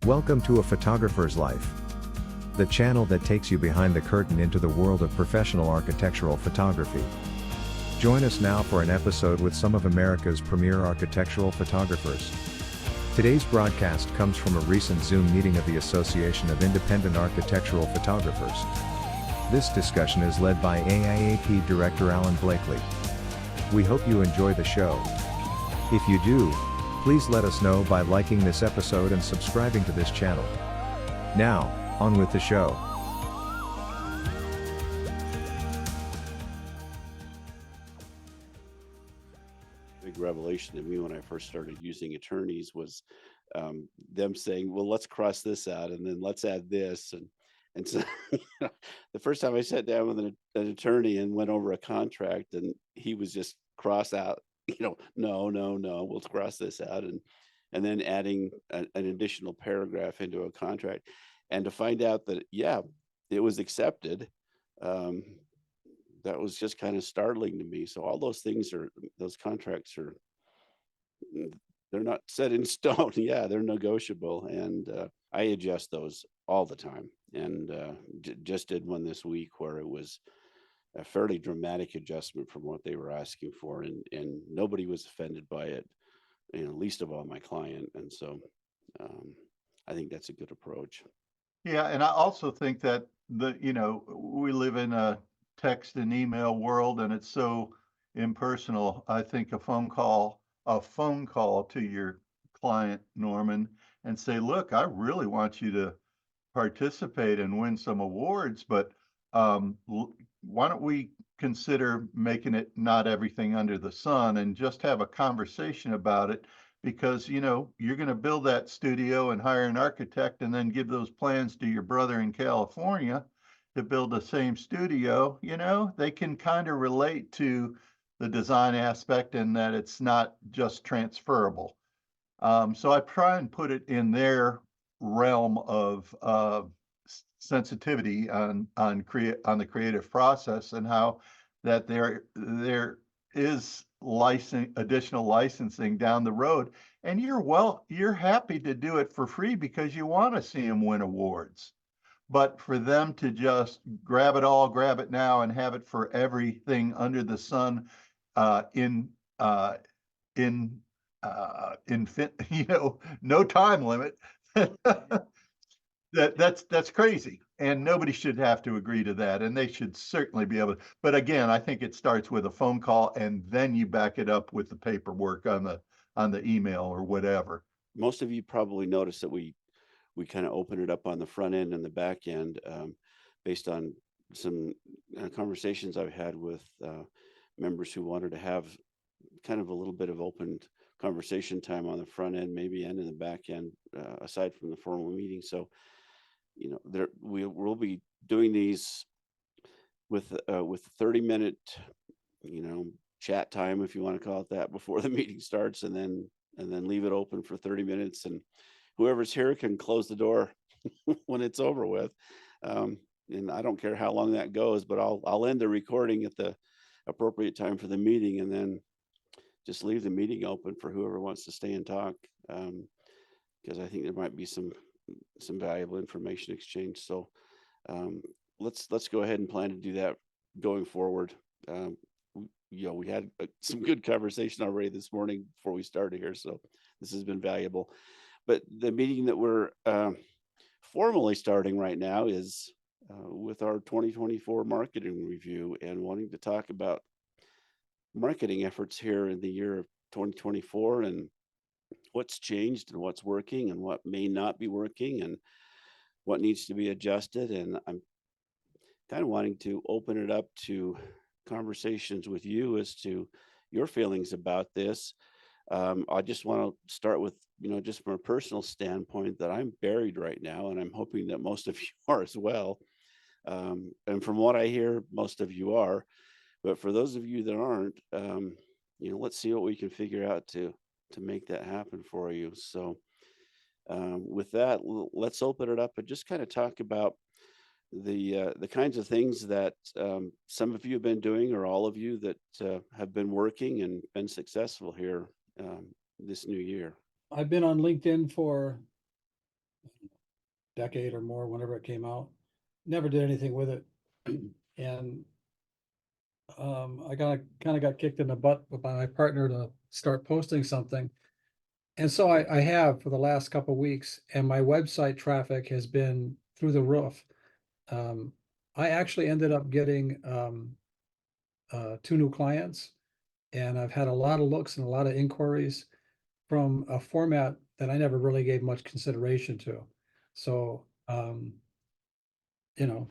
Welcome to A Photographer's Life, the channel that takes you behind the curtain into the world of professional architectural photography. Join us now for an episode with some of America's premier architectural photographers. Today's broadcast comes from a recent Zoom meeting of the Association of Independent Architectural Photographers. This discussion is led by AIAP Director Alan Blakely. We hope you enjoy the show. If you do, please let us know by liking this episode and subscribing to this channel. Now, on with the show. Big revelation to me when I first started using attorneys was them saying, well, let's cross this out and then let's add this. And so the first time I sat down with an attorney and went over a contract, and he was just cross out, no, we'll cross this out. And then adding an additional paragraph into a contract, and to find out that, yeah, it was accepted. That was just kind of startling to me. So all those contracts are, they're not set in stone. Yeah, they're negotiable. And I adjust those all the time. And just did one this week where it was a fairly dramatic adjustment from what they were asking for. And nobody was offended by it, least of all my client. And so I think that's a good approach. Yeah, and I also think that we live in a text and email world, and it's so impersonal. I think a phone call to your client, Norman, and say, look, I really want you to participate and win some awards, but why don't we consider making it not everything under the sun and just have a conversation about it? Because you're going to build that studio and hire an architect and then give those plans to your brother in California to build the same studio. They can kind of relate to the design aspect and that it's not just transferable. So I try and put it in their realm of sensitivity on the creative process, and how that there is additional licensing down the road, and you're happy to do it for free because you want to see them win awards. But for them to just grab it now and have it for everything under the sun, no time limit, that's crazy, and nobody should have to agree to that, and they should certainly be able to. But again, I think it starts with a phone call, and then you back it up with the paperwork on the email or whatever. Most of you probably noticed that we kind of open it up on the front end and the back end, based on some conversations I've had with members who wanted to have kind of a little bit of open conversation time on the front end, maybe, and in the back end, aside from the formal meeting. So we'll be doing these with 30-minute chat time, if you want to call it that, before the meeting starts, and then leave it open for 30 minutes, and whoever's here can close the door when it's over with. And I don't care how long that goes, but I'll end the recording at the appropriate time for the meeting, and then just leave the meeting open for whoever wants to stay and talk, because I think there might be some valuable information exchange. So let's go ahead and plan to do that going forward. We had some good conversation already this morning before we started here, so this has been valuable. But the meeting that we're formally starting right now is with our 2024 marketing review, and wanting to talk about marketing efforts here in the year of 2024, and what's changed and what's working and what may not be working and what needs to be adjusted. And I'm kind of wanting to open it up to conversations with you as to your feelings about this. I just want to start with, just from a personal standpoint, that I'm buried right now, and I'm hoping that most of you are as well. And from what I hear, most of you are. But for those of you that aren't, let's see what we can figure out to make that happen for you. So with that, let's open it up and just kind of talk about the kinds of things that some of you have been doing, or all of you that have been working and been successful here this new year. I've been on LinkedIn for decade or more, whenever it came out. Never did anything with it. And I kind of got kicked in the butt by my partner to start posting something. And so I have for the last couple of weeks, and my website traffic has been through the roof. I actually ended up getting 2 new clients, and I've had a lot of looks and a lot of inquiries from a format that I never really gave much consideration to. So, you know,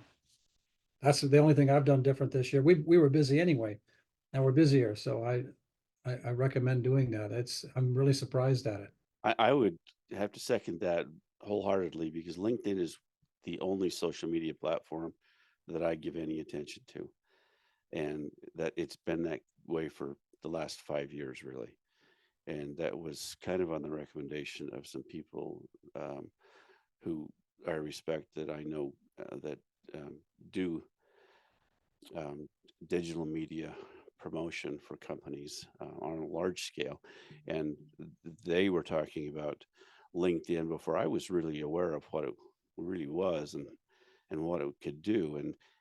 that's the only thing I've done different this year. We were busy anyway, and we're busier, so I recommend doing that. I'm really surprised at it. I would have to second that wholeheartedly, because LinkedIn is the only social media platform that I give any attention to. And that it's been that way for the last 5 years, really. And that was kind of on the recommendation of some people who I respect, that I know that do digital media promotion for companies on a large scale. And they were talking about LinkedIn before I was really aware of what it really was and what it could do.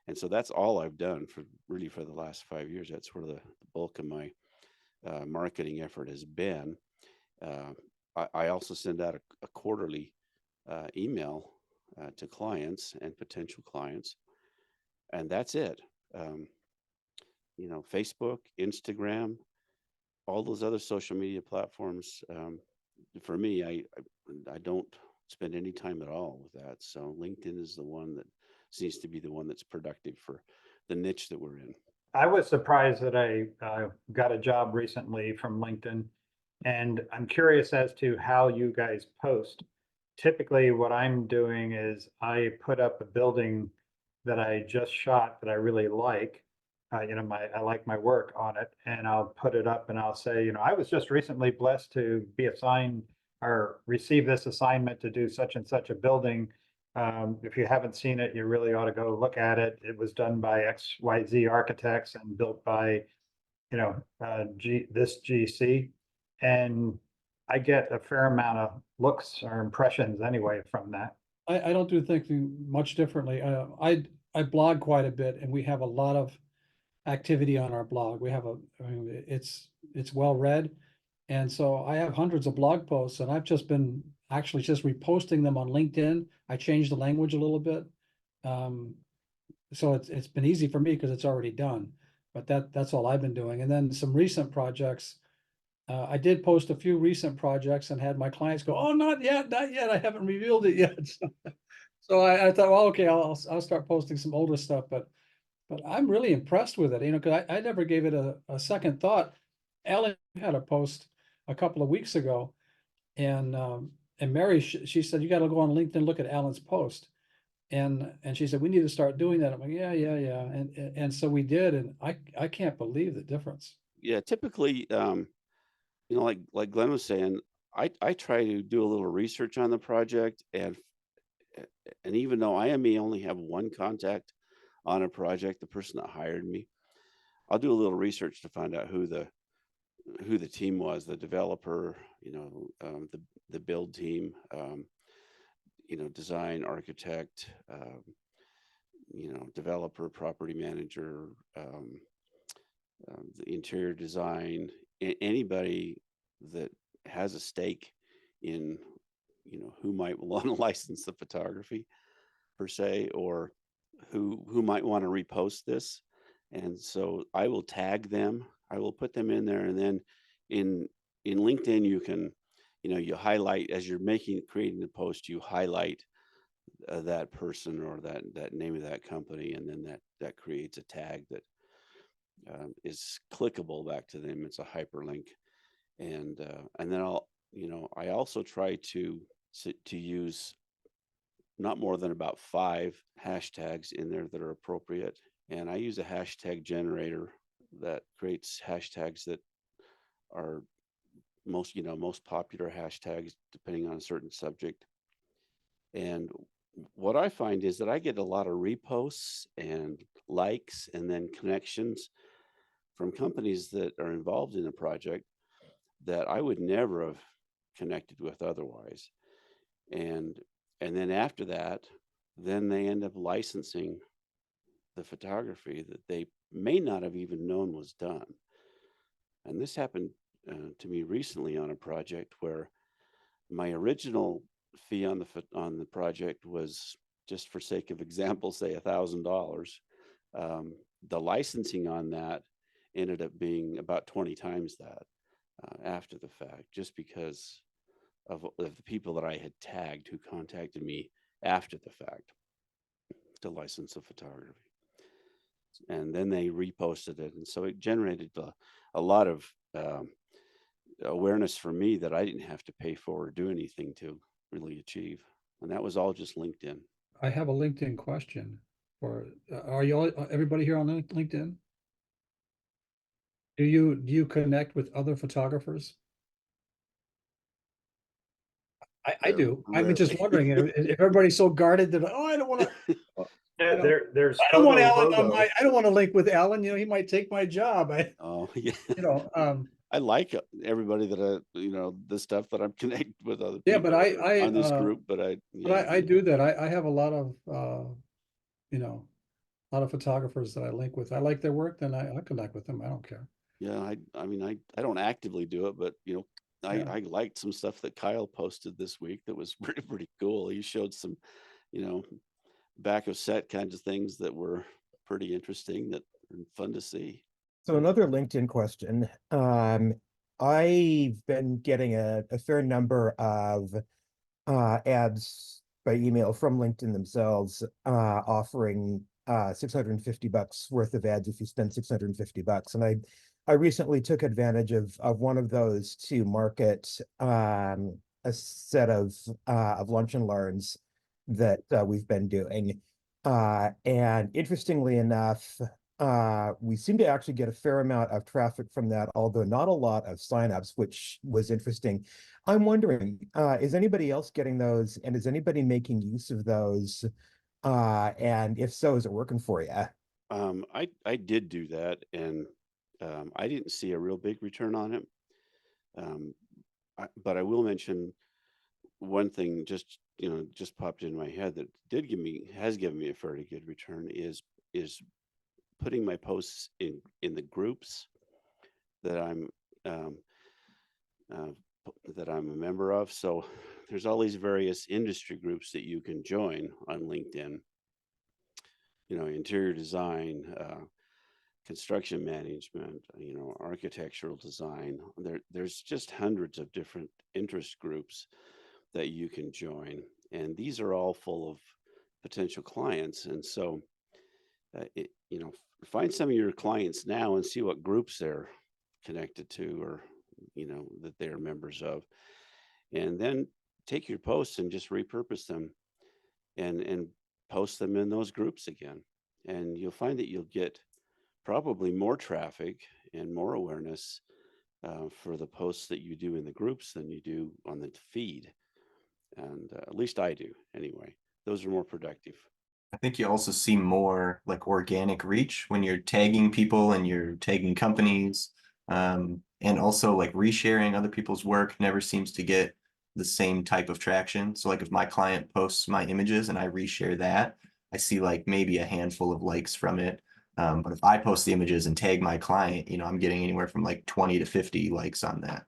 And so that's all I've done for the last 5 years. That's where the bulk of my marketing effort has been. I also send out a quarterly email to clients and potential clients, and that's it. Facebook, Instagram, all those other social media platforms. For me, I don't spend any time at all with that. So LinkedIn is the one that seems to be the one that's productive for the niche that we're in. I was surprised that I got a job recently from LinkedIn, and I'm curious as to how you guys post. Typically, what I'm doing is I put up a building that I just shot that I really like. I like my work on it, and I'll put it up and I'll say, I was just recently blessed to be assigned or receive this assignment to do such and such a building. If you haven't seen it, you really ought to go look at it. It was done by XYZ architects and built by, this GC. And I get a fair amount of looks or impressions anyway from that. I don't do anything much differently. I blog quite a bit, and we have a lot of activity on our blog. It's well read. And so I have hundreds of blog posts, and I've just been actually just reposting them on LinkedIn. I changed the language a little bit. So it's been easy for me because it's already done, but that's all I've been doing. And then some recent projects, I did post a few recent projects and had my clients go, "Oh, not yet, not yet. I haven't revealed it yet." So I thought, well, okay, I'll start posting some older stuff, but I'm really impressed with it, because I never gave it a second thought. Ellen had a post a couple of weeks ago, and Mary, she said, "You got to go on LinkedIn, look at Alan's post." And she said, "We need to start doing that." I'm like, yeah. And so we did, and I can't believe the difference. Yeah, typically, like Glenn was saying, I try to do a little research on the project, and even though I may only have one contact on a project, the person that hired me, I'll do a little research to find out who the team was, the developer, the build team, design, architect, developer, property manager, the interior design, anybody that has a stake in, who might want to license the photography per se, or who might want to repost this. And so I will tag them. I will put them in there, and then in LinkedIn you can, you highlight as you're creating the post. You highlight that person or that name of that company, and then that creates a tag that is clickable back to them. It's a hyperlink, and then I also try to use not more than about 5 hashtags in there that are appropriate. And I use a hashtag generator that creates hashtags that are most popular hashtags depending on a certain subject. And what I find is that I get a lot of reposts and likes and then connections from companies that are involved in a project that I would never have connected with otherwise. And And then after that, then they end up licensing the photography that they may not have even known was done. And this happened to me recently on a project where my original fee on the project was, just for sake of example, say $1,000. The licensing on that ended up being about 20 times that after the fact, just because of the people that I had tagged who contacted me after the fact to license the photography. And then they reposted it. And so it generated a lot of awareness for me that I didn't have to pay for or do anything to really achieve. And that was all just LinkedIn. I have a LinkedIn question for, are you all, everybody here on LinkedIn? Do you connect with other photographers? I do. I'm just wondering if everybody's so guarded that, oh, I don't want to. Yeah, there's I don't want photo Alan on logos. I don't want to link with Alan. He might take my job. Oh yeah. I like everybody that the stuff that I'm connected with other people. Yeah, but I on this group, but I do that. I have a lot of a lot of photographers that I link with. I like their work, then I connect with them. I don't care. Yeah, I don't actively do it, but I liked some stuff that Kyle posted this week that was pretty cool. He showed some, back of set kinds of things that were pretty interesting, that are fun to see. So another LinkedIn question. I've been getting a fair number of ads by email from LinkedIn themselves, offering $650 worth of ads if you spend $650. And I recently took advantage of one of those to market a set of lunch and learns that we've been doing. And interestingly enough, we seem to actually get a fair amount of traffic from that, although not a lot of signups, which was interesting. I'm wondering, is anybody else getting those, and is anybody making use of those? And if so, is it working for you? I did do that, and I didn't see a real big return on it. But I will mention one thing just popped in my head that has given me a fairly good return is putting my posts in the groups that I'm a member of. So there's all these various industry groups that you can join on LinkedIn. Interior design, construction management, architectural design. There's just hundreds of different interest groups that you can join, and these are all full of potential clients. And so find some of your clients now and see what groups they're connected to, or that they're members of, and then take your posts and just repurpose them and post them in those groups again. And you'll find that you'll get probably more traffic and more awareness for the posts that you do in the groups than you do on the feed. And at least I do anyway. Those are more productive. I think you also see more like organic reach when you're tagging people and you're tagging companies, and also like resharing other people's work never seems to get the same type of traction. So like if my client posts my images and I reshare that, I see like maybe a handful of likes from it. But if I post the images and tag my client, I'm getting anywhere from like 20 to 50 likes on that.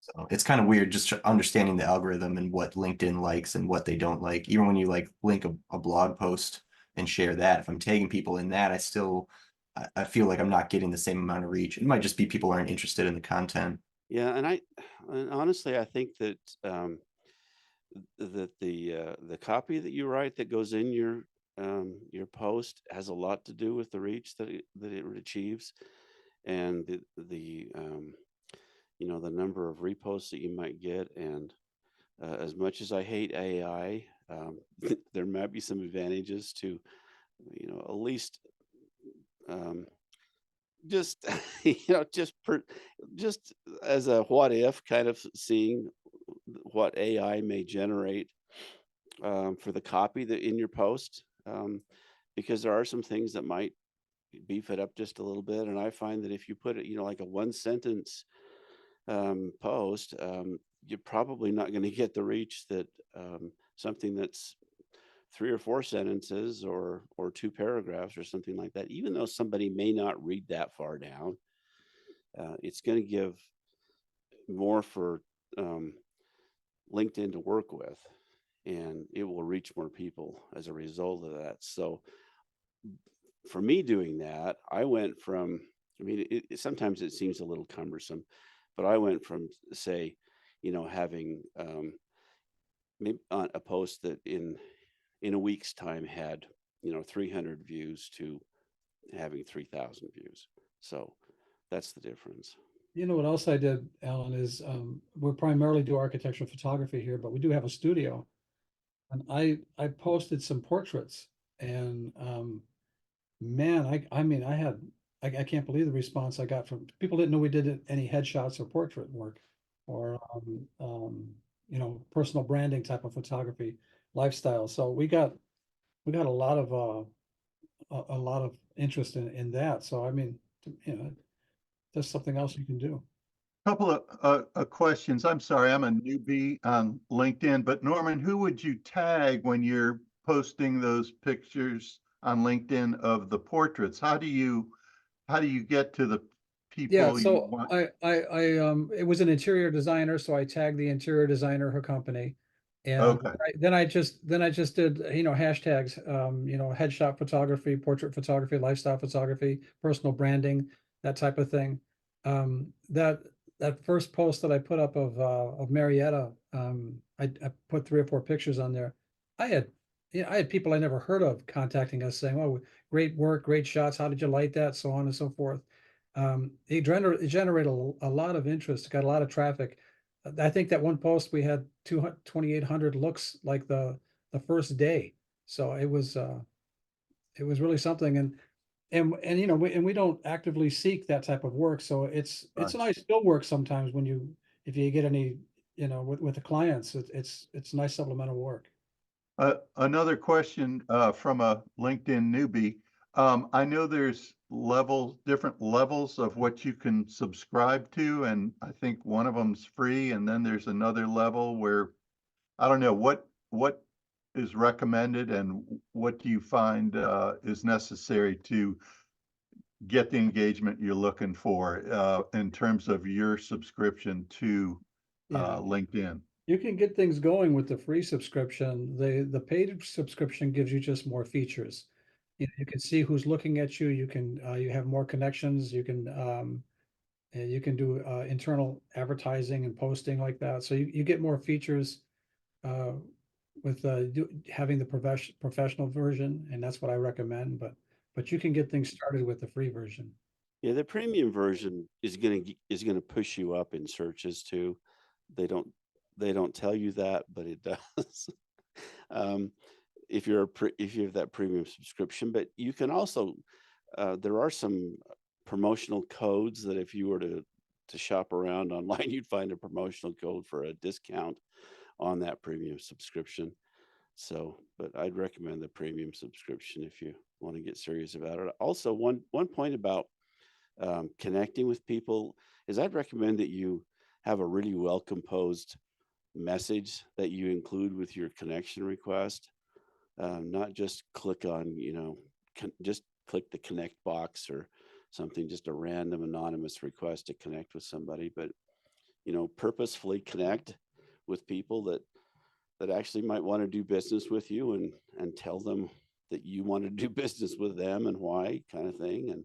So it's kind of weird just understanding the algorithm and what LinkedIn likes and what they don't like. Even when you like link a blog post and share that, if I'm tagging people in that, I feel like I'm not getting the same amount of reach. It might just be people aren't interested in the content. Yeah, and honestly, I think that that the copy that you write that goes in your post has a lot to do with the reach that it achieves, and the number of reposts that you might get. And as much as I hate AI, there might be some advantages to at least just just as a what if, kind of seeing what AI may generate for the copy that in your post, because there are some things that might beef it up just a little bit. And I find that if you put it like a one sentence post, you're probably not going to get the reach that something that's 3 or 4 sentences or 2 paragraphs or something like that, even though somebody may not read that far down, it's going to give more for LinkedIn to work with, and it will reach more people as a result of that. So for me doing that, I went from, I mean, sometimes it seems a little cumbersome, but I went from, say, having maybe on a post that in a week's time had 300 views to having 3,000 views. So that's the difference. You know what else I did, Alan, is we primarily do architectural photography here, but we do have a studio. And I posted some portraits, and man, I mean, I can't believe the response I got from people. Didn't know we did any headshots or portrait work, or personal branding type of photography, lifestyle. So we got a lot of a lot of interest in that. So I mean, that's something else you can do. Couple of questions. I'm sorry, I'm a newbie on LinkedIn, but Norman, who would you tag when you're posting those pictures on LinkedIn of the portraits? How do you get to the Yeah, people you so want? it was an interior designer, so I tagged the interior designer, her company. And Okay. then I just did, hashtags, headshot photography, portrait photography, lifestyle photography, personal branding, that type of thing. That first post that I put up of Marietta, I put 3 or 4 pictures on there. I had people I never heard of contacting us saying, "Oh, great work, great shots. How did you light that?" So on and so forth. It generated a lot of interest, got a lot of traffic. I think that one post we had 2,800 looks like the first day. So it was really something. And we don't actively seek that type of work. So it's a Right. nice still work sometimes if you get any, with the clients, it's nice supplemental work. Another question from a LinkedIn newbie. I know there's different levels of what you can subscribe to, and I think one of them's free, and then there's another level where I don't know what is recommended and what do you find is necessary to get the engagement you're looking for in terms of your subscription to Yeah. LinkedIn. You can get things going with the free subscription. The paid subscription gives you just more features. You can see who's looking at you. You have more connections. You can do internal advertising and posting like that. So you get more features uh, with having the professional version, and that's what I recommend. But you can get things started with the free version. Yeah, the premium version is gonna push you up in searches too. They don't they don't tell you that, but it does. um, if if you have that premium subscription, but you can also there are some promotional codes that if you were to shop around online, you'd find a promotional code for a discount on that premium subscription. So, but I'd recommend the premium subscription if you want to get serious about it. Also, one point about connecting with people is I'd recommend that you have a really well composed message that you include with your connection request. Not just click on, just click the connect box or something, just a random anonymous request to connect with somebody, but purposefully connect with people that actually might want to do business with you, and tell them that you want to do business with them and why, kind of thing. And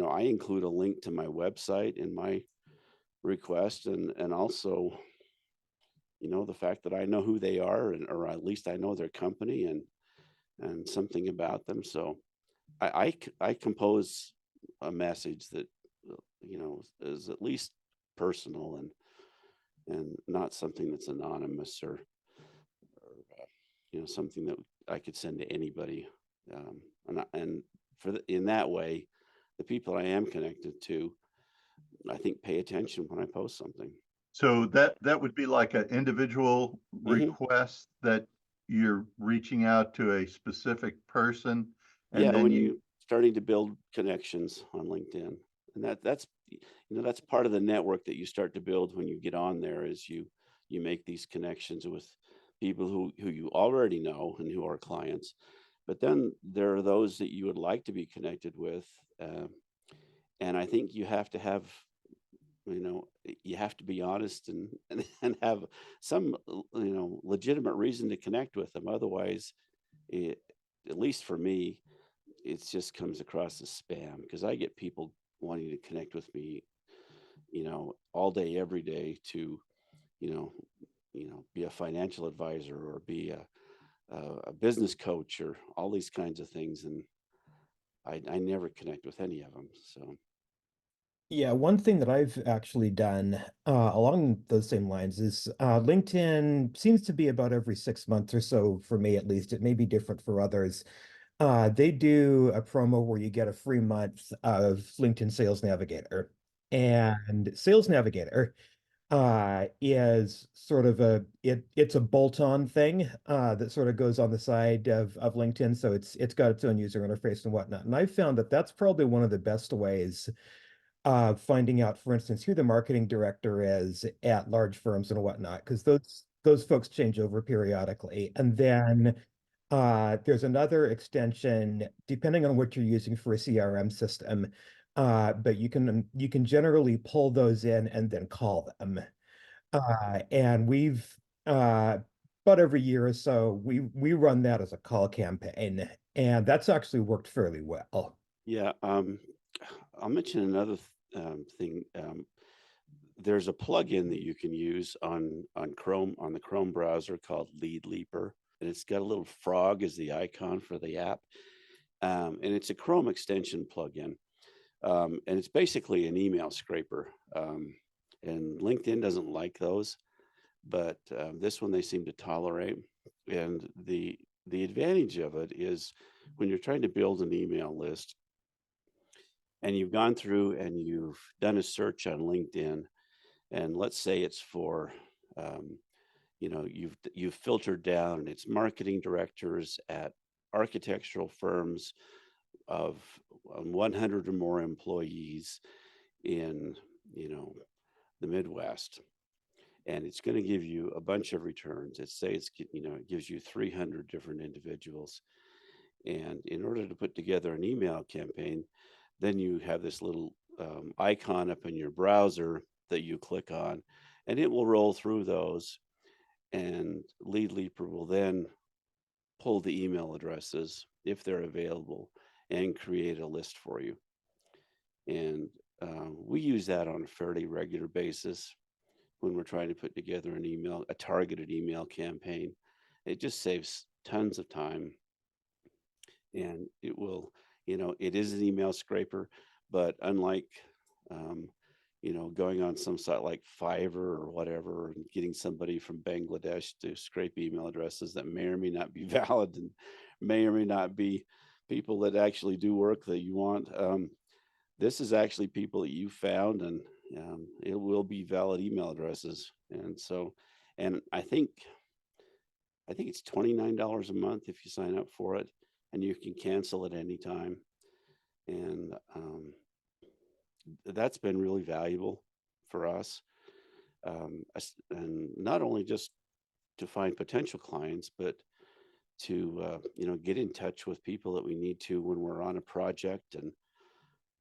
I include a link to my website in my request, and also the fact that I know who they are, or at least I know their company and something about them. So I compose a message that is at least personal and not something that's anonymous or something that I could send to anybody. And in that way, the people I am connected to, I think, pay attention when I post something. So that would be like an individual request that you're reaching out to a specific person, and Yeah, then when you starting to build connections on LinkedIn, and that's part of the network that you start to build when you get on there, is you make these connections with people who you already know and who are clients. But then there are those that you would like to be connected with. And I think you have to have, you have to be honest and have some, legitimate reason to connect with them. Otherwise, at least for me, it just comes across as spam, because I get people wanting to connect with me, all day, every day to, you know, be a financial advisor or be a business coach or all these kinds of things. And I never connect with any of them. So, Yeah, one thing that I've actually done along those same lines is LinkedIn seems to be about every 6 months or so, for me at least. It may be different for others. They do a promo where you get a free month of LinkedIn Sales Navigator. And Sales Navigator is sort of it's a bolt-on thing that sort of goes on the side of LinkedIn. So it's got its own user interface and whatnot. And I found that that's probably one of the best ways finding out, for instance, who the marketing director is at large firms and whatnot, because those folks change over periodically. And then there's another extension, depending on what you're using for a CRM system, but you can generally pull those in and then call them. And we've about every year or so we run that as a call campaign, and that's actually worked fairly well. yeah, I'll mention another thing. There's a plugin that you can use on Chrome, on the Chrome browser, called Lead Leaper, and it's got a little frog as the icon for the app, and it's a Chrome extension plugin, and it's basically an email scraper. And LinkedIn doesn't like those, but this one they seem to tolerate. And the advantage of it is when you're trying to build an email list, and you've gone through and you've done a search on LinkedIn, and let's say it's for, you've filtered down, and it's marketing directors at architectural firms of 100 or more employees in, the Midwest, and it's going to give you a bunch of returns. It gives you 300 different individuals, and in order to put together an email campaign, then you have this little icon up in your browser that you click on, and it will roll through those, and Lead Leaper will then pull the email addresses if they're available and create a list for you. And we use that on a fairly regular basis when we're trying to put together a targeted email campaign. It just saves tons of time, and it will, it is an email scraper, but unlike, going on some site like Fiverr or whatever and getting somebody from Bangladesh to scrape email addresses that may or may not be valid and may or may not be people that actually do work that you want. This is actually people that you found, and it will be valid email addresses. And so, and I think it's $29 a month if you sign up for it, and you can cancel at any time. And that's been really valuable for us. And not only just to find potential clients, but to, get in touch with people that we need to when we're on a project, and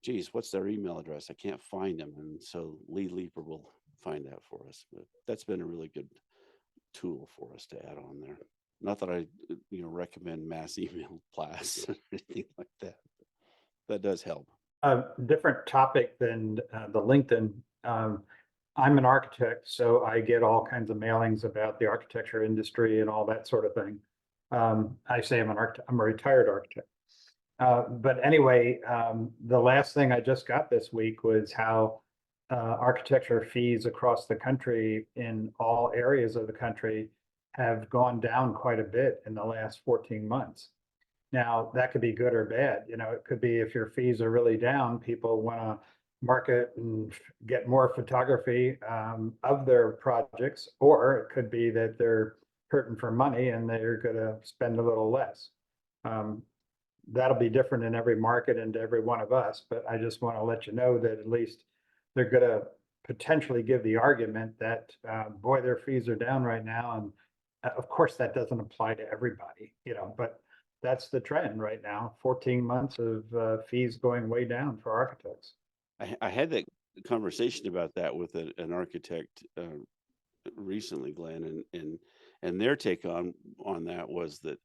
geez, what's their email address? I can't find them. And so Lead Leaper will find that for us. But that's been a really good tool for us to add on there. Not that I, recommend mass email blasts or anything like that. That does help. A different topic than the LinkedIn. I'm an architect, so I get all kinds of mailings about the architecture industry and all that sort of thing. I say I'm an architect. I'm a retired architect. But anyway, the last thing I just got this week was how architecture fees across the country, in all areas of the country, have gone down quite a bit in the last 14 months. Now, that could be good or bad. It could be if your fees are really down, people want to market and get more photography of their projects, or it could be that they're hurting for money and they're going to spend a little less. That'll be different in every market and to every one of us, but I just want to let you know that at least they're going to potentially give the argument that, boy, their fees are down right now, and Of course, that doesn't apply to everybody, but that's the trend right now. 14 months of fees going way down for architects. I had that conversation about that with an architect recently, Glenn, and their take on that was that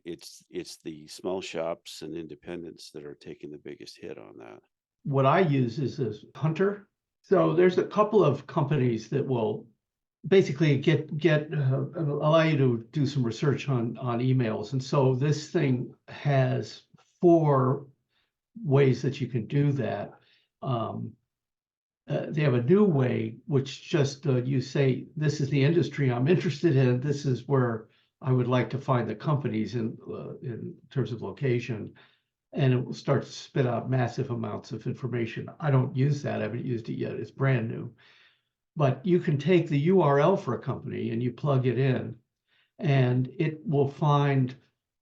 it's the small shops and independents that are taking the biggest hit on that. What I use is this Hunter. So there's a couple of companies that will basically allow you to do some research on emails. And so this thing has 4 ways that you can do that. They have a new way, which just you say, this is the industry I'm interested in. This is where I would like to find the companies in terms of location. And it will start to spit out massive amounts of information. I don't use that. I haven't used it yet. It's brand new. But you can take the URL for a company and you plug it in, and it will find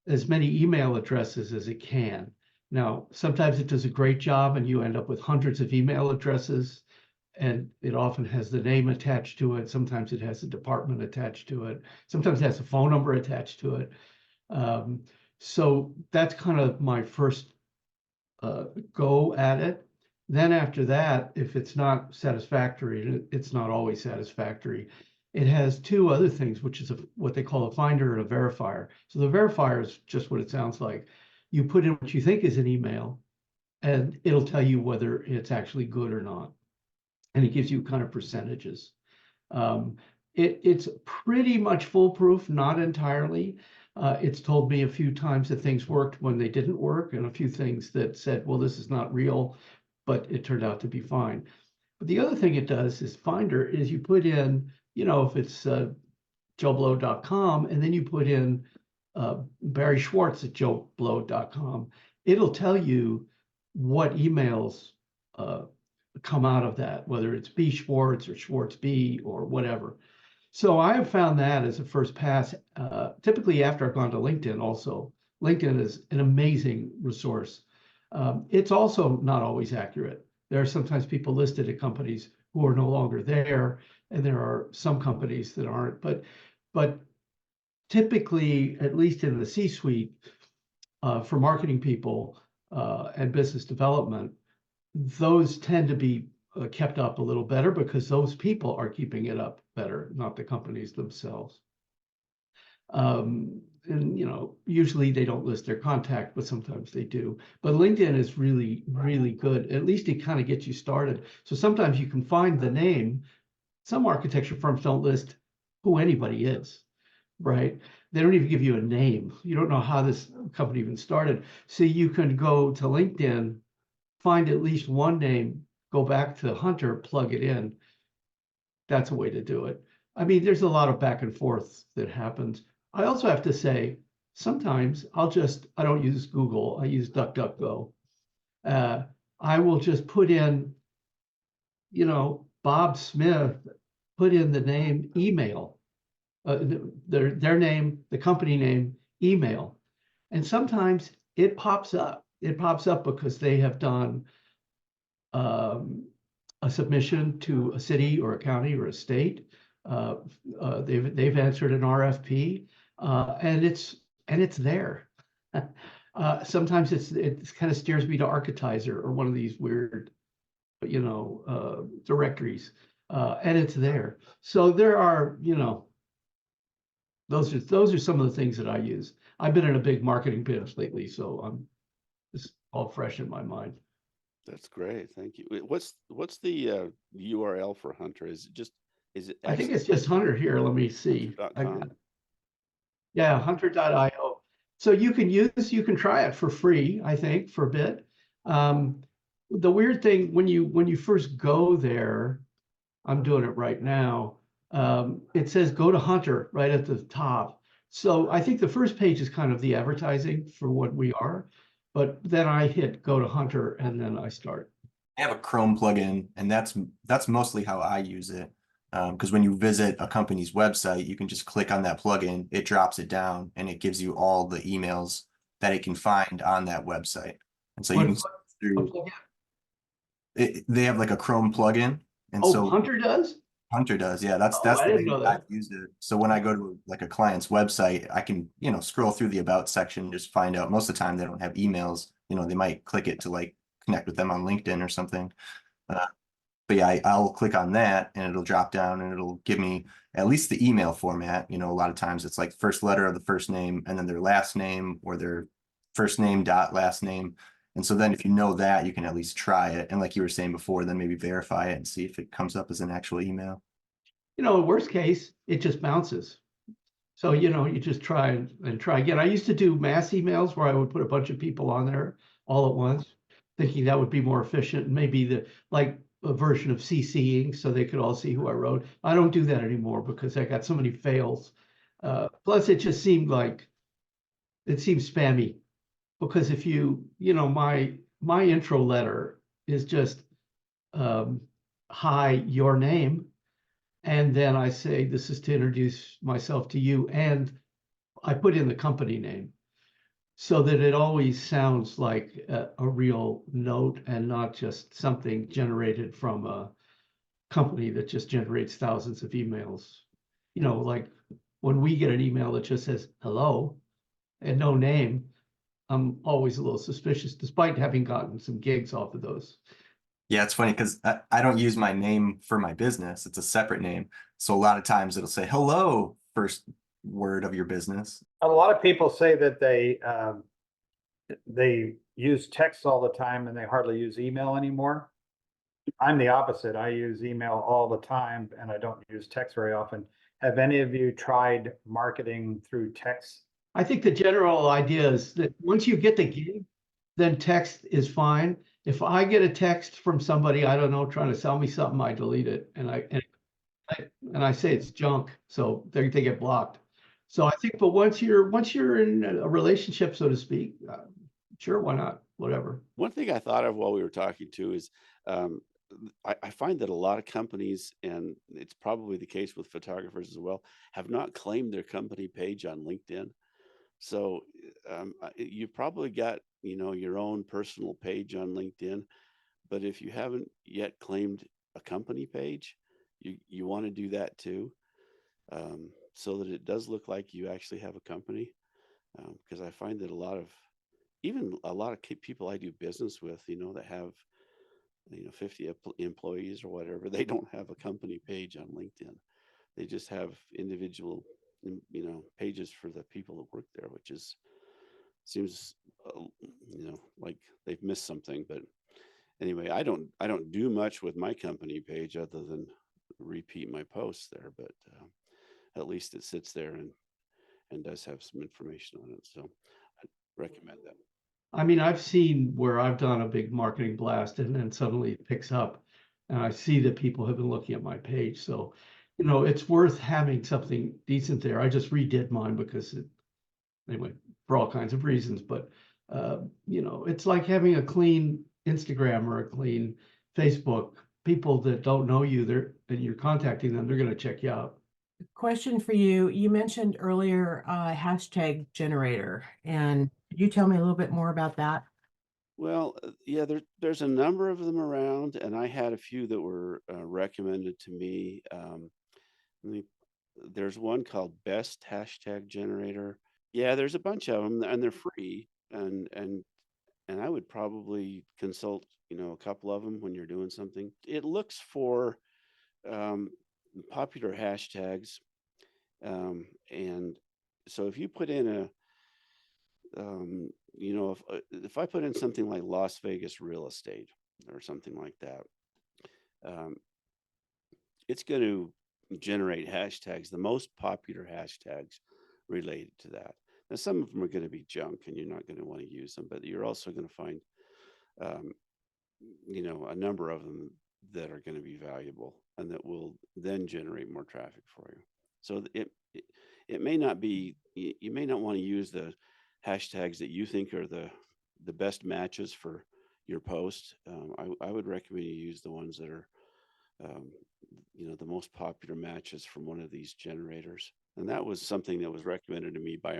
as many email addresses as it can. Now, sometimes it does a great job and you end up with hundreds of email addresses, and it often has the name attached to it. Sometimes it has a department attached to it. Sometimes it has a phone number attached to it. So that's kind of my first go at it. Then after that, if it's not satisfactory, and it's not always satisfactory, it has 2 other things, which is what they call a finder and a verifier. So the verifier is just what it sounds like. You put in what you think is an email, and it'll tell you whether it's actually good or not. And it gives you kind of percentages. It's pretty much foolproof, not entirely. It's told me a few times that things worked when they didn't work, and a few things that said, well, this is not real, but it turned out to be fine. But the other thing it does is Finder is you put in, if it's joeblow.com, and then you put in Barry Schwartz at joeblow.com, it'll tell you what emails come out of that, whether it's B Schwartz or Schwartz B or whatever. So I have found that as a first pass, typically after I've gone to LinkedIn also. LinkedIn is an amazing resource. It's also not always accurate. There are sometimes people listed at companies who are no longer there, and there are some companies that aren't. But typically, at least in the C-suite, for marketing people and business development, those tend to be kept up a little better because those people are keeping it up better, not the companies themselves. And usually they don't list their contact, but sometimes they do. But LinkedIn is really, really good. At least it kind of gets you started. So sometimes you can find the name. Some architecture firms don't list who anybody is, right? They don't even give you a name. You don't know how this company even started. So you can go to LinkedIn, find at least one name, go back to Hunter, plug it in. That's a way to do it. I mean, there's a lot of back and forth that happens. I also have to say, sometimes I don't use Google, I use DuckDuckGo. I will just put in, Bob Smith, put in the name email, their name, the company name, email. And sometimes it pops up. It pops up because they have done a submission to a city or a county or a state. They've answered an RFP, and it's there. Sometimes it kind of steers me to Architizer or one of these weird, directories, and it's there. So there are, those are some of the things that I use. I've been in a big marketing binge lately, so it's all fresh in my mind. That's great. Thank you. What's the URL for Hunter? Is it I think it's just Hunter here. Let me see. Hunter.com? Yeah, hunter.io. So you can try it for free, I think, for a bit. The weird thing when you first go there, I'm doing it right now. It says go to Hunter right at the top. So I think the first page is kind of the advertising for what we are, but then I hit go to Hunter and then I start. I have a Chrome plugin, and that's mostly how I use it. Because when you visit a company's website, you can just click on that plugin, it drops it down, and it gives you all the emails that it can find on that website. And so you can through they have like a Chrome plugin, and Oh, so Hunter does? Hunter does. Yeah, Oh, that's I the didn't way know I've that. used it. So when I go to like a client's website, I can, scroll through the about section, just find out. Most of the time they don't have emails. They might click it to like connect with them on LinkedIn or something. Uh, but yeah, I'll click on that and it'll drop down and it'll give me at least the email format. A lot of times it's like first letter of the first name and then their last name or their first name dot last name. And so then if you know that, you can at least try it. And like you were saying before, then maybe verify it and see if it comes up as an actual email. Worst case, it just bounces. So, you just try and try again. I used to do mass emails where I would put a bunch of people on there all at once, thinking that would be more efficient. Maybe like a version of CCing so they could all see who I wrote. I don't do that anymore because I got so many fails. Plus, it just seemed spammy because if my intro letter is just hi, your name. And then I say, this is to introduce myself to you. And I put in the company name so that it always sounds like a real note and not just something generated from a company that just generates thousands of emails. Like when we get an email that just says hello and no name, I'm always a little suspicious, despite having gotten some gigs off of those. Yeah, it's funny because I don't use my name for my business. It's a separate name. So a lot of times it'll say hello, first word of your business. A lot of people say that they use text all the time and they hardly use email anymore. I'm the opposite. I use email all the time and I don't use text very often. Have any of you tried marketing through text? I think the general idea is that once you get the gig, then text is fine. If I get a text from somebody, I don't know, trying to sell me something, I delete it and I say it's junk, so they get blocked. So I think, but once you're in a relationship, so to speak, sure, why not? Whatever. One thing I thought of while we were talking too is I find that a lot of companies, and it's probably the case with photographers as well, have not claimed their company page on LinkedIn. So you've probably got, your own personal page on LinkedIn, but if you haven't yet claimed a company page, you want to do that too, so that it does look like you actually have a company. Because I find that even a lot of people I do business with, that have 50 employees or whatever, they don't have a company page on LinkedIn. They just have individual, pages for the people that work there, which seems, like they've missed something. But anyway, I don't do much with my company page other than repeat my posts there, but at least it sits there and does have some information on it. So I recommend that. I mean, I've seen where I've done a big marketing blast and then suddenly it picks up. And I see that people have been looking at my page. So, it's worth having something decent there. I just redid mine because anyway, for all kinds of reasons. But, it's like having a clean Instagram or a clean Facebook. People that don't know you, and you're contacting them, they're going to check you out. Question for you. You mentioned earlier hashtag generator, and could you tell me a little bit more about that? Well, yeah, there's a number of them around, and I had a few that were recommended to me. There's one called Best Hashtag Generator. Yeah, there's a bunch of them, and they're free, and I would probably consult, a couple of them when you're doing something. It looks for popular hashtags, and so if you put in if I put in something like Las Vegas real estate or something like that, it's going to generate hashtags, the most popular hashtags related to that. Now, some of them are going to be junk and you're not going to want to use them, but you're also going to find, a number of them that are going to be valuable and that will then generate more traffic for you. So it may not be, you may not want to use the hashtags that you think are the best matches for your post. I would recommend you use the ones that are, the most popular matches from one of these generators. And that was something that was recommended to me by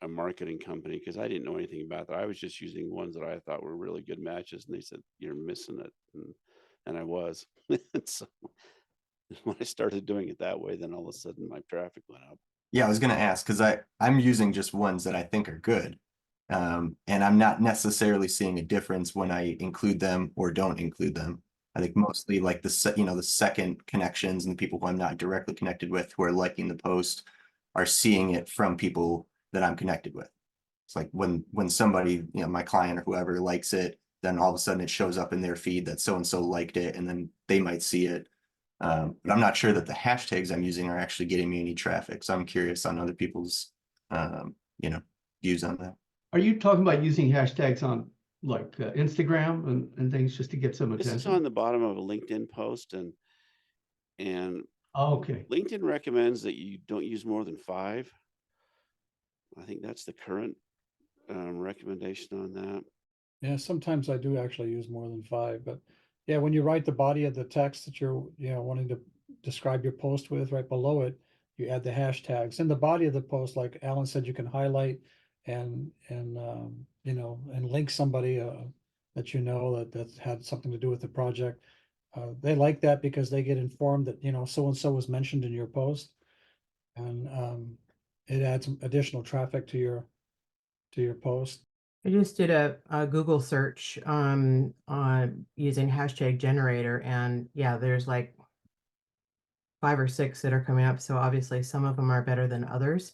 a marketing company because I didn't know anything about that. I was just using ones that I thought were really good matches, and they said you're missing it, and I was. So When I started doing it that way, then all of a sudden my traffic went up. Yeah, I was gonna ask because I'm using just ones that I think are good. And I'm not necessarily seeing a difference when I include them or don't include them. I think mostly like the second connections and the people who I'm not directly connected with who are liking the post are seeing it from people that I'm connected with. It's like when somebody, my client or whoever likes it, then all of a sudden it shows up in their feed that so and so liked it, and then they might see it. But I'm not sure that the hashtags I'm using are actually getting me any traffic. So I'm curious on other people's, views on that. Are you talking about using hashtags on like Instagram and things just to get some This is attention? on the bottom of a LinkedIn post, and Oh, okay. LinkedIn recommends that you don't use more than 5. I think that's the current recommendation on that. Yeah, sometimes I do actually use more than 5, but yeah, when you write the body of the text that you're, wanting to describe your post with, right below it, you add the hashtags. In the body of the post, like Alan said, you can highlight and link somebody that that had something to do with the project. They like that because they get informed that, so and so was mentioned in your post, and it adds additional traffic to your post. I just did a Google search on using hashtag generator, and yeah, there's like 5 or 6 that are coming up. So obviously some of them are better than others.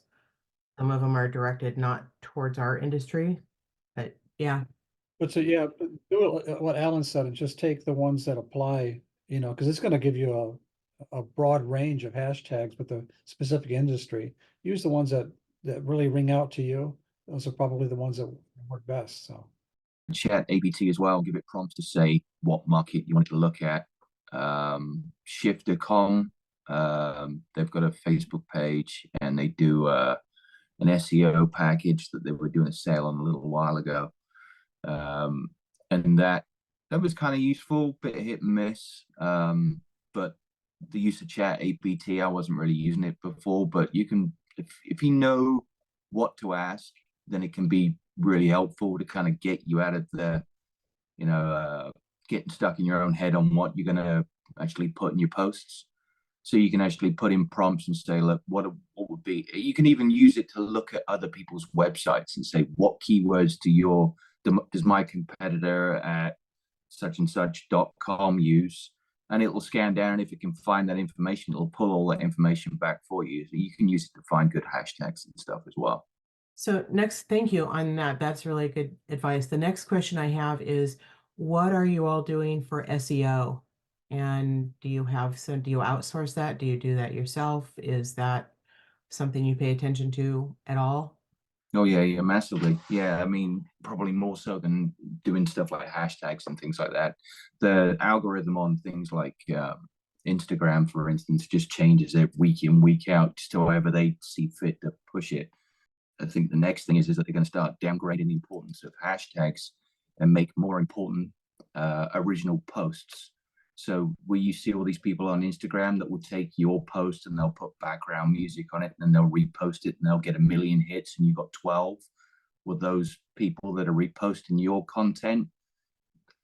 Some of them are directed not towards our industry, but yeah. But so, yeah, but do it what Alan said, and just take the ones that apply, because it's gonna give you a broad range of hashtags with the specific industry. Use the ones that really ring out to you. Those are probably the ones that work best, so. Chat ABT as well, give it prompts to say what market you want to look at. Shifter.com, they've got a Facebook page, and they do an SEO package that they were doing a sale on a little while ago. And that was kind of useful, bit of hit and miss. But the use of Chat ABT, I wasn't really using it before, but you can, if you know what to ask, then it can be really helpful to kind of get you out of the, getting stuck in your own head on what you're going to actually put in your posts. So you can actually put in prompts and say, look, what would be, you can even use it to look at other people's websites and say, what keywords does my competitor at such and such.com use? And it will scan down. If it can find that information, it'll pull all that information back for you. So you can use it to find good hashtags and stuff as well. So next, thank you on that. That's really good advice. The next question I have is, what are you all doing for SEO? And do you outsource that? Do you do that yourself? Is that something you pay attention to at all? Oh yeah, massively. Yeah, I mean, probably more so than doing stuff like hashtags and things like that. The algorithm on things like Instagram, for instance, just changes it week in, week out, just however they see fit to push it. I think the next thing is that they're going to start downgrading the importance of hashtags and make more important original posts. So where you see all these people on Instagram that will take your post and they'll put background music on it, and then they'll repost it and they'll get 1 million hits and you've got 12. Well, those people that are reposting your content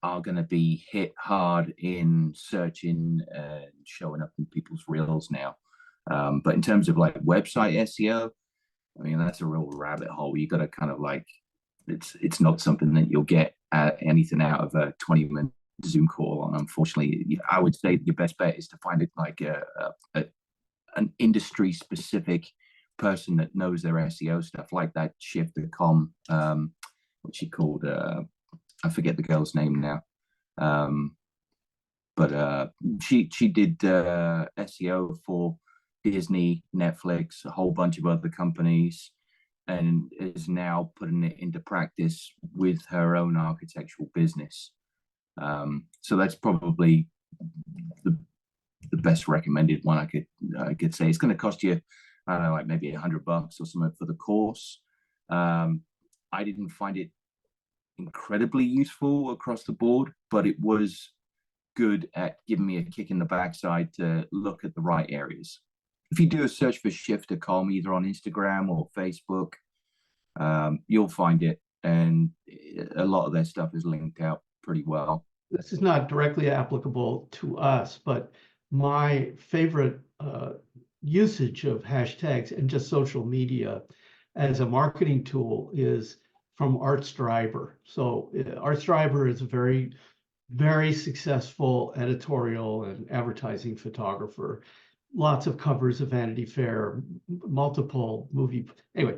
are going to be hit hard in searching and showing up in people's reels now. But in terms of like website SEO, I mean, that's a real rabbit hole. You got to kind of like, it's not something that you'll get anything out of a 20-minute Zoom call on. Unfortunately, I would say your best bet is to find it like an industry specific person that knows their SEO stuff, like that Shifter.com, what's she called? I forget the girl's name now. But she did SEO for Disney, Netflix, a whole bunch of other companies, and is now putting it into practice with her own architectural business. So that's probably the best recommended one I could say. It's going to cost you, I don't know, like maybe $100 or something for the course. I didn't find it incredibly useful across the board, but it was good at giving me a kick in the backside to look at the right areas. If you do a search for Shifter.com, either on Instagram or Facebook, you'll find it, and a lot of their stuff is linked out pretty well. This is not directly applicable to us, but my favorite usage of hashtags and just social media as a marketing tool is from Arts Driver. So Arts Driver is a very, very successful editorial and advertising photographer. Lots of covers of Vanity Fair, multiple movie. Anyway,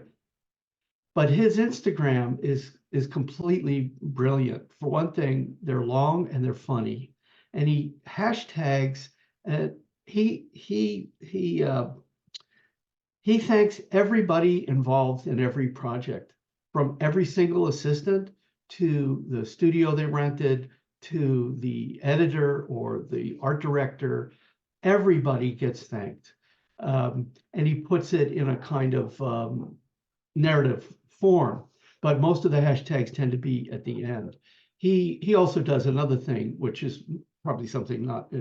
but his Instagram is completely brilliant. For one thing, they're long and they're funny, and he hashtags. Uh, he thanks everybody involved in every project, from every single assistant to the studio they rented to the editor or the art director. Everybody gets thanked, and he puts it in a kind of narrative form, but most of the hashtags tend to be at the end. He also does another thing, which is probably something not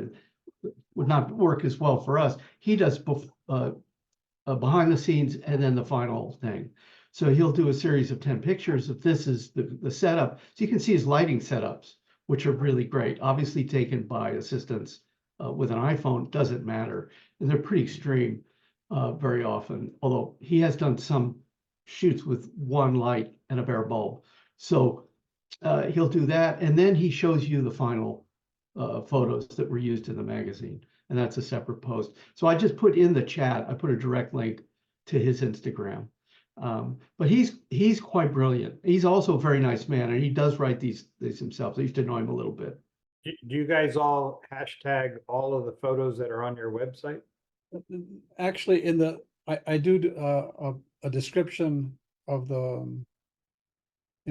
would not work as well for us. He does behind the scenes and then the final thing. So he'll do a series of 10 pictures of this is the setup. So you can see his lighting setups, which are really great. Obviously taken by assistants with an iPhone, doesn't matter. And they're pretty extreme very often, although he has done some shoots with one light and a bare bulb. So he'll do that. And then he shows you the final photos that were used in the magazine. And that's a separate post. So I just put in the chat, I put a direct link to his Instagram. But he's quite brilliant. He's also a very nice man, and he does write these himself. I used to know him a little bit. Do you guys all hashtag all of the photos that are on your website? Actually, I do a description of the,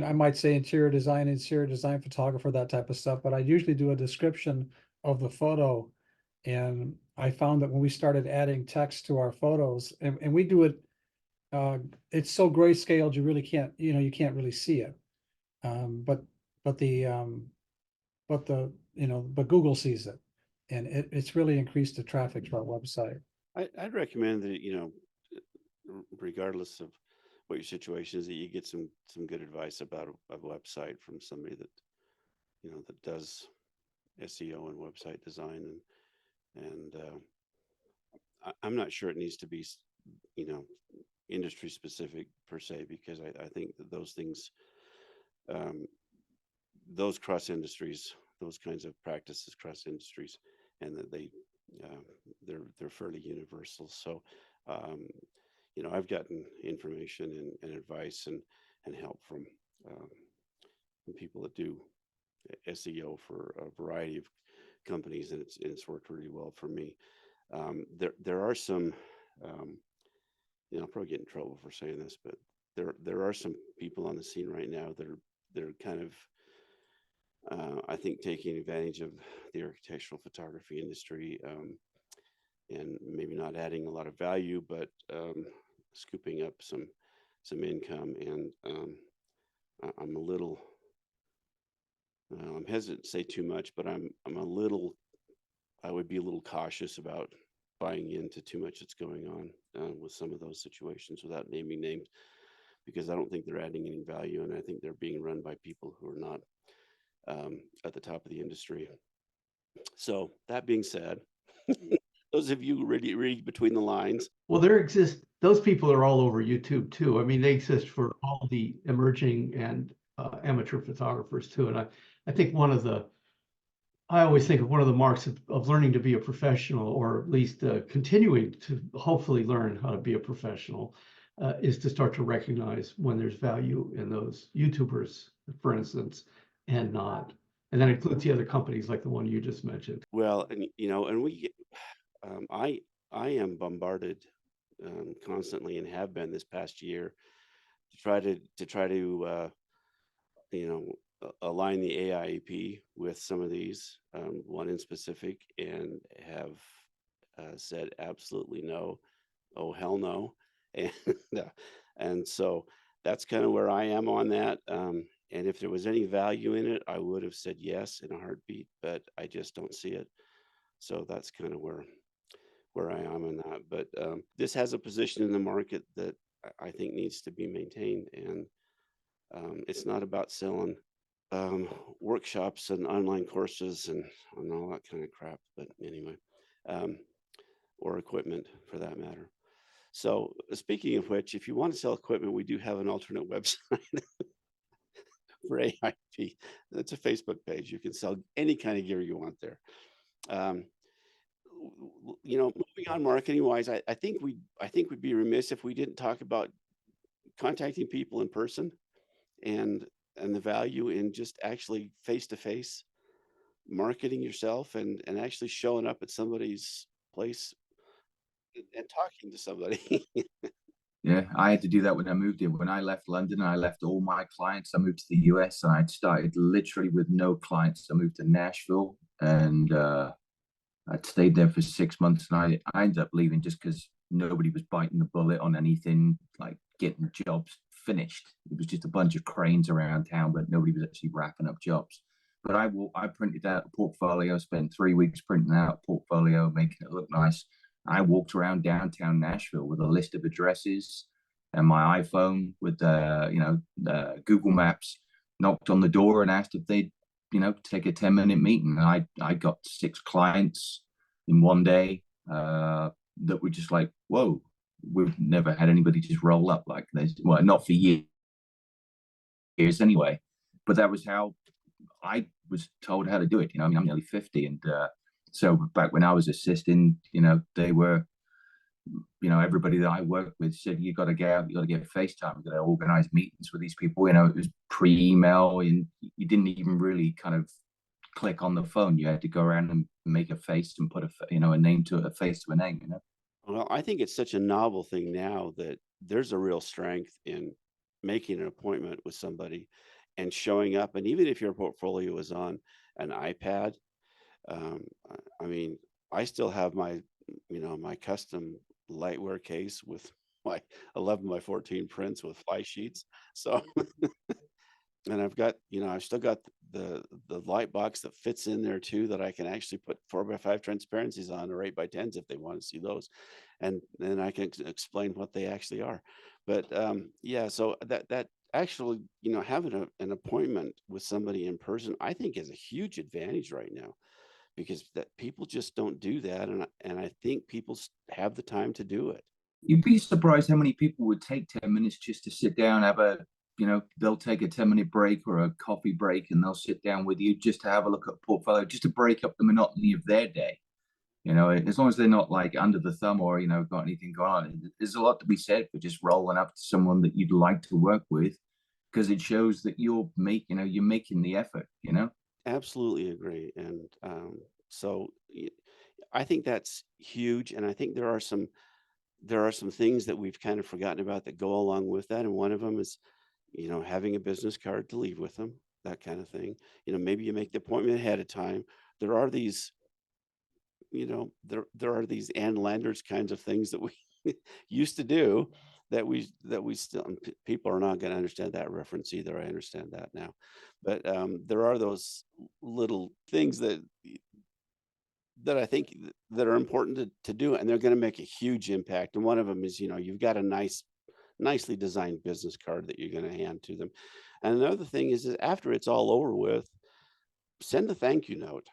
I might say interior design photographer, that type of stuff, but I usually do a description of the photo. And I found that when we started adding text to our photos, and we do it, it's so grayscaled, you really can't, you can't really see it. But Google sees it, and it's really increased the traffic to our website. I'd recommend that, regardless of what your situation is, that you get some good advice about a website from somebody that, that does SEO and website design. And I'm not sure it needs to be, industry specific per se, because I think that those things, those cross industries, those kinds of practices cross industries, and that they're fairly universal. So, I've gotten information and advice and help from people that do SEO for a variety of companies, and it's worked really well for me. There are some, I'll probably get in trouble for saying this, but there are some people on the scene right now that are kind of, I think, taking advantage of the architectural photography industry, and maybe not adding a lot of value, but scooping up some income. And I'm a little, I'm hesitant to say too much, but I would be a little cautious about buying into too much that's going on with some of those situations, without naming names, because I don't think they're adding any value, and I think they're being run by people who are not at the top of the industry. So that being said, those of you who really read between the lines. Well, those people are all over YouTube too. I mean, they exist for all the emerging and amateur photographers too. And I think I always think of one of the marks of learning to be a professional, or at least continuing to hopefully learn how to be a professional, is to start to recognize when there's value in those YouTubers, for instance, and not. And that includes the other companies like the one you just mentioned. Well, and and we, I am bombarded constantly, and have been this past year, to try to align the AIAP with some of these, one in specific, and have said absolutely no, oh hell no, and and so that's kind of where I am on that. And if there was any value in it, I would have said yes in a heartbeat, but I just don't see it. So that's kind of where I am in that. But this has a position in the market that I think needs to be maintained, and it's not about selling workshops and online courses and all that kind of crap. But anyway, or equipment for that matter. So speaking of which, if you want to sell equipment, we do have an alternate website for AIP. That's a Facebook page. You can sell any kind of gear you want there. Moving on marketing wise, I think we'd be remiss if we didn't talk about contacting people in person and the value in just actually face-to-face marketing yourself and actually showing up at somebody's place and talking to somebody. Yeah, I had to do that when I moved here. When I left London, I left all my clients. I moved to the US and I'd started literally with no clients. I moved to Nashville and I'd stayed there for 6 months and I ended up leaving just because nobody was biting the bullet on anything like getting jobs finished. It was just a bunch of cranes around town, but nobody was actually wrapping up jobs. But I printed out a portfolio, spent 3 weeks printing out a portfolio, making it look nice. I walked around downtown Nashville with a list of addresses and my iPhone with Google Maps, knocked on the door and asked if they'd take a 10-minute meeting. And I got 6 clients in one day that were just like, whoa, we've never had anybody just roll up like this. Well, not for years anyway, but that was how I was told how to do it. I'm nearly 50. And so back when I was assisting, they were, everybody that I worked with said, you got to get out, you got to get FaceTime, you got to organize meetings with these people. It was pre-email and you didn't even really kind of click on the phone. You had to go around and make a face and put a name to a face to a name, Well, I think it's such a novel thing now that there's a real strength in making an appointment with somebody and showing up. And even if your portfolio is on an iPad, I still have my custom lightware case with my 11 by 14 prints with fly sheets. So, and I've still got the light box that fits in there too, that I can actually put 4x5 transparencies on or 8x10s if they want to see those. And then I can explain what they actually are. But so that actually, having an appointment with somebody in person, I think is a huge advantage right now, because that people just don't do that. And I think people have the time to do it. You'd be surprised how many people would take 10 minutes just to sit down, they'll take a 10-minute break or a coffee break and they'll sit down with you just to have a look at portfolio, just to break up the monotony of their day. As long as they're not like under the thumb or, got anything going on, there's a lot to be said for just rolling up to someone that you'd like to work with, because it shows that you're making the effort, Absolutely agree. And so I think that's huge. And I think there are some things that we've kind of forgotten about that go along with that. And one of them is, having a business card to leave with them, that kind of thing. Maybe you make the appointment ahead of time. There are these, there are these Ann Landers kinds of things that we used to do that we still, people are not going to understand that reference either. I understand that now, but there are those little things that I think that are important to do, and they're going to make a huge impact. And one of them is, you've got a nicely designed business card that you're going to hand to them. And another thing is after it's all over with, send a thank you note.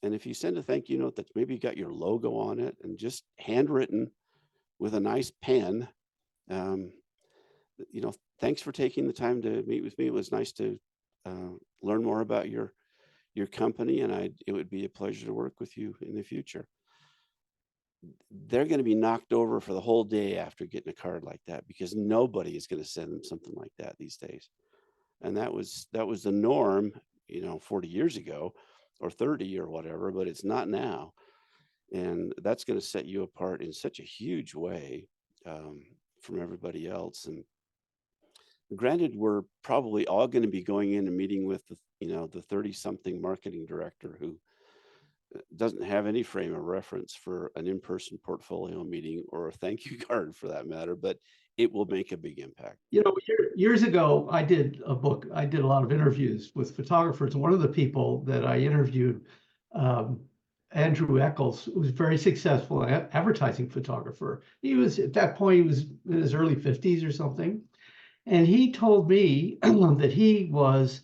And if you send a thank you note that's maybe got your logo on it and just handwritten with a nice pen, thanks for taking the time to meet with me. It was nice to learn more about your company, and it would be a pleasure to work with you in the future. They're going to be knocked over for the whole day after getting a card like that, because nobody is going to send them something like that these days. And that was the norm, 40 years ago or 30 or whatever, but it's not now. And that's going to set you apart in such a huge way from everybody else. And granted, we're probably all going to be going in and meeting with the 30-something marketing director who doesn't have any frame of reference for an in-person portfolio meeting or a thank you card for that matter, but it will make a big impact. Years ago, I did a lot of interviews with photographers. And one of the people that I interviewed, Andrew Eccles, who was very successful advertising photographer. At that point, he was in his early 50s or something. And he told me that he was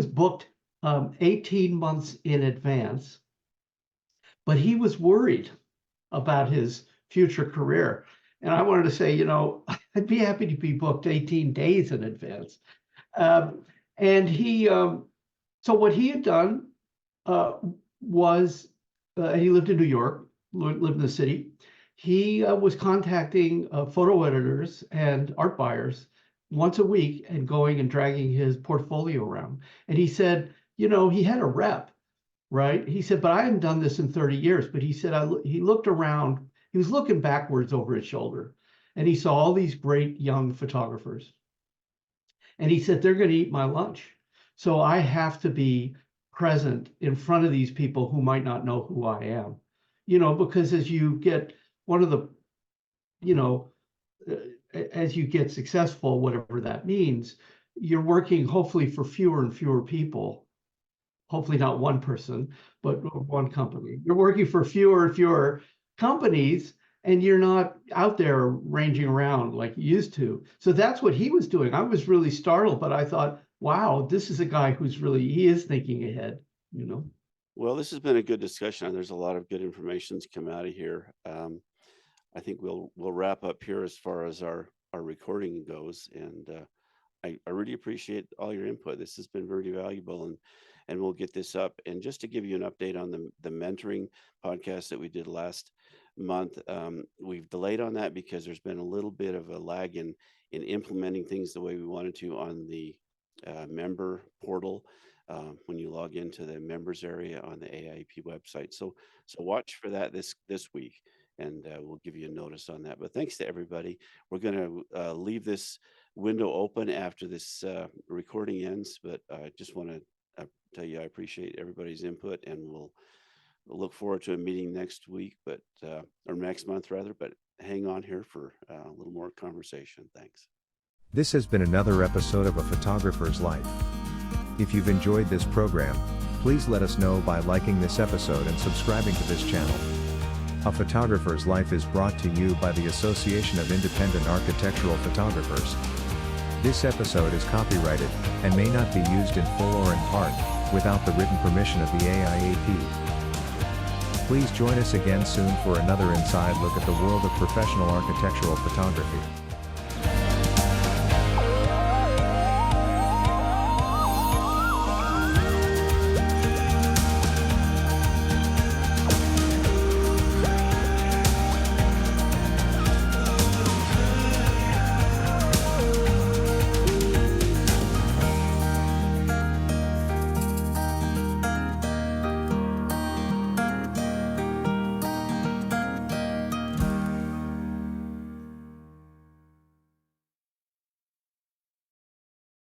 booked 18 months in advance but he was worried about his future career. And I wanted to say, you know, I'd be happy to be booked 18 days in advance. And he, so what he had done was, he lived in New York, lived in the city. He was contacting photo editors and art buyers once a week and going and dragging his portfolio around. And he said, you know, he had a rep, right? He said, but I hadn't done this in 30 years. But he said, he looked around, he was looking backwards over his shoulder, and he saw all these great young photographers. And he said, they're going to eat my lunch. So I have to be present in front of these people who might not know who I am, you know, because as you get one of the, you know, as you get successful, whatever that means, you're working hopefully for fewer and fewer people. Hopefully not one person, but one company. You're working for fewer and fewer companies, and you're not out there ranging around like you used to. So that's what he was doing. I was really startled, but I thought, wow, this is a guy who's really, he is thinking ahead, you know? Well, this has been a good discussion, and there's a lot of good information to come out of here. I think we'll wrap up here as far as our recording goes, and I really appreciate all your input. This has been very valuable, and we'll get this up. And just to give you an update on the mentoring podcast that we did last month, we've delayed on that because there's been a little bit of a lag in implementing things the way we wanted to on the member portal. When you log into the members area on the AIAP website. So watch for that this week, and we'll give you a notice on that. But thanks to everybody. We're going to leave this window open after this recording ends, but I just want to tell you I appreciate everybody's input, and we'll look forward to a meeting next week, but or next month rather, but hang on here for a little more conversation. Thanks. This has been another episode of A Photographer's Life. If you've enjoyed this program, please let us know by liking this episode and subscribing to this channel. A Photographer's Life is brought to you by the Association of Independent Architectural Photographers. This episode is copyrighted and may not be used in full or in part without the written permission of the AIAP. Please join us again soon for another inside look at the world of professional architectural photography.